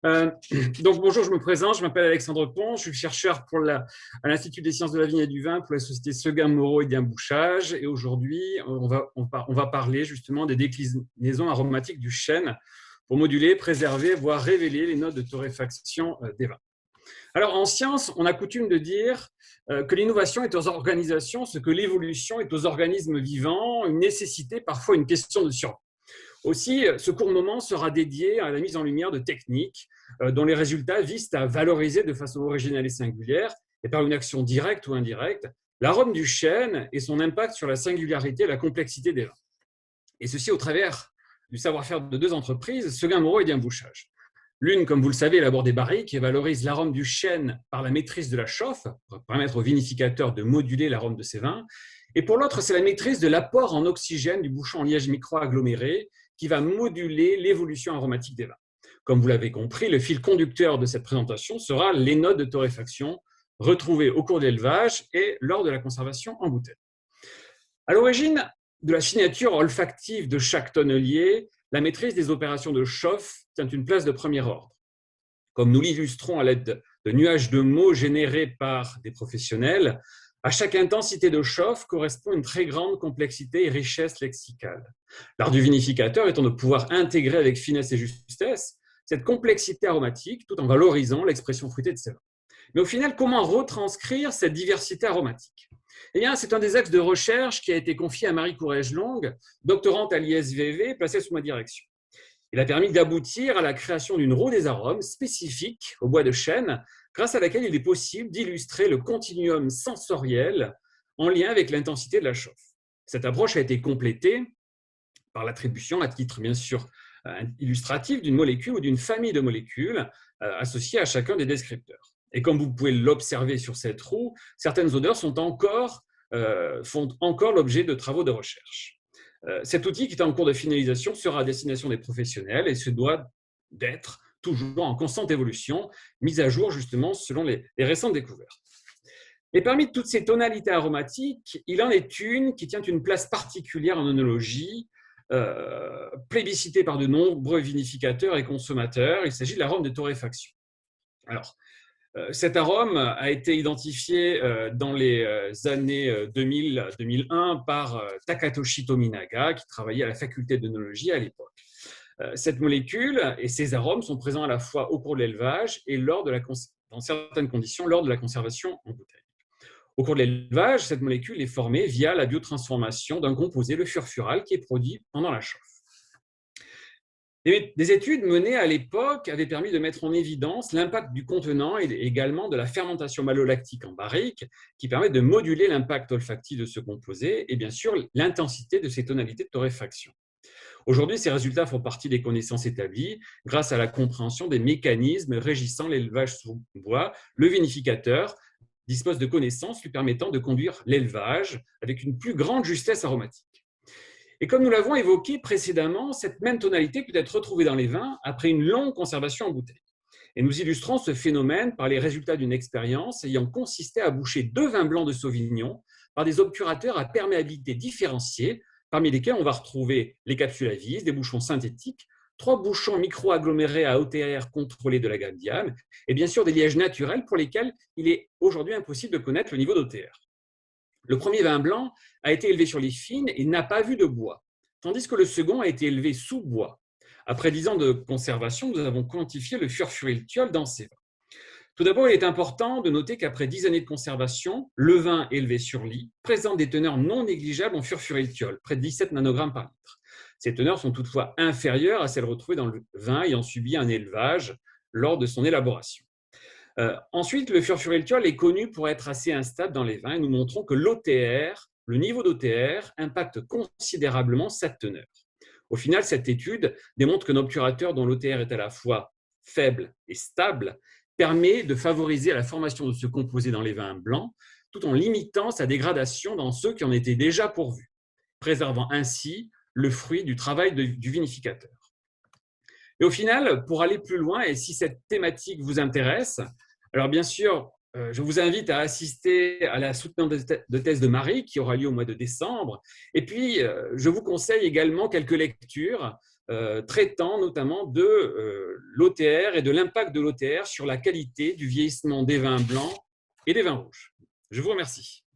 Euh, donc bonjour, je me présente, je m'appelle Alexandre Pont, je suis chercheur à l'Institut des sciences de la vigne et du vin pour la société Seguin Moreau et Diembouchage. Et aujourd'hui, on va parler justement des déclinaisons aromatiques du chêne pour moduler, préserver, voire révéler les notes de torréfaction des vins. Alors en science, on a coutume de dire que l'innovation est aux organisations ce que l'évolution est aux organismes vivants, une nécessité, parfois une question de survie. Aussi, ce court moment sera dédié à la mise en lumière de techniques dont les résultats visent à valoriser de façon originale et singulière, et par une action directe ou indirecte, l'arôme du chêne et son impact sur la singularité et la complexité des vins. Et ceci au travers du savoir-faire de deux entreprises, Seguin Moreau et Diembouchage. L'une, comme vous le savez, élabore des barriques et valorise l'arôme du chêne par la maîtrise de la chauffe, pour permettre aux vinificateurs de moduler l'arôme de ces vins. Et pour l'autre, c'est la maîtrise de l'apport en oxygène du bouchon en liège micro-aggloméré qui va moduler l'évolution aromatique des vins. Comme vous l'avez compris, le fil conducteur de cette présentation sera les notes de torréfaction retrouvées au cours de l'élevage et lors de la conservation en bouteille. À l'origine de la signature olfactive de chaque tonnelier, la maîtrise des opérations de chauffe tient une place de premier ordre. Comme nous l'illustrons à l'aide de nuages de mots générés par des professionnels, à chaque intensité de chauffe correspond une très grande complexité et richesse lexicale. L'art du vinificateur étant de pouvoir intégrer avec finesse et justesse cette complexité aromatique tout en valorisant l'expression fruitée de ces vins. Mais au final, comment retranscrire cette diversité aromatique ? Eh bien, c'est un des axes de recherche qui a été confié à Marie Courrèges-Long, doctorante à l'ISVV, placée sous ma direction. Il a permis d'aboutir à la création d'une roue des arômes spécifique au bois de chêne, grâce à laquelle il est possible d'illustrer le continuum sensoriel en lien avec l'intensité de la chauffe. Cette approche a été complétée par l'attribution, à titre bien sûr illustratif, d'une molécule ou d'une famille de molécules associées à chacun des descripteurs. Et comme vous pouvez l'observer sur cette roue, certaines odeurs font encore l'objet de travaux de recherche. Cet outil qui est en cours de finalisation sera à destination des professionnels et se doit d'être toujours en constante évolution, mise à jour justement selon les récentes découvertes. Et parmi toutes ces tonalités aromatiques, il en est une qui tient une place particulière en œnologie, plébiscitée par de nombreux vinificateurs et consommateurs. Il s'agit de l'arôme de torréfaction. Alors, cet arôme a été identifié dans les années 2000-2001 par Takatoshi Tominaga, qui travaillait à la faculté d'œnologie à l'époque. Cette molécule et ces arômes sont présents à la fois au cours de l'élevage et dans certaines conditions lors de la conservation en bouteille. Au cours de l'élevage, cette molécule est formée via la biotransformation d'un composé, le furfural, qui est produit pendant la chauffe. Des études menées à l'époque avaient permis de mettre en évidence l'impact du contenant et également de la fermentation malolactique en barrique qui permet de moduler l'impact olfactif de ce composé et bien sûr l'intensité de ces tonalités de torréfaction. Aujourd'hui, ces résultats font partie des connaissances établies grâce à la compréhension des mécanismes régissant l'élevage sous bois. Le vinificateur dispose de connaissances lui permettant de conduire l'élevage avec une plus grande justesse aromatique. Et comme nous l'avons évoqué précédemment, cette même tonalité peut être retrouvée dans les vins après une longue conservation en bouteille. Et nous illustrons ce phénomène par les résultats d'une expérience ayant consisté à boucher 2 vins blancs de Sauvignon par des obturateurs à perméabilité différenciée, parmi lesquels on va retrouver les capsules à vis, des bouchons synthétiques, 3 bouchons micro-agglomérés à OTR contrôlés de la gamme Diam, et bien sûr des lièges naturels pour lesquels il est aujourd'hui impossible de connaître le niveau d'OTR. Le premier vin blanc a été élevé sur les fines et n'a pas vu de bois, tandis que le second a été élevé sous bois. Après 10 ans de conservation, nous avons quantifié le furfuriltiol dans ces vins. Tout d'abord, il est important de noter qu'après 10 années de conservation, le vin élevé sur lit présente des teneurs non négligeables en furfuriltiol, près de 17 nanogrammes par litre. Ces teneurs sont toutefois inférieures à celles retrouvées dans le vin ayant subi un élevage lors de son élaboration. Ensuite, le furfuriltiol est connu pour être assez instable dans les vins et nous montrons que l'OTR, le niveau d'OTR, impacte considérablement cette teneur. Au final, cette étude démontre qu'un obturateur dont l'OTR est à la fois faible et stable permet de favoriser la formation de ce composé dans les vins blancs tout en limitant sa dégradation dans ceux qui en étaient déjà pourvus, préservant ainsi le fruit du travail du vinificateur. Et au final, pour aller plus loin, et si cette thématique vous intéresse, alors bien sûr, je vous invite à assister à la soutenance de thèse de Marie qui aura lieu au mois de décembre. Et puis, je vous conseille également quelques lectures traitant notamment de l'OTR et de l'impact de l'OTR sur la qualité du vieillissement des vins blancs et des vins rouges. Je vous remercie.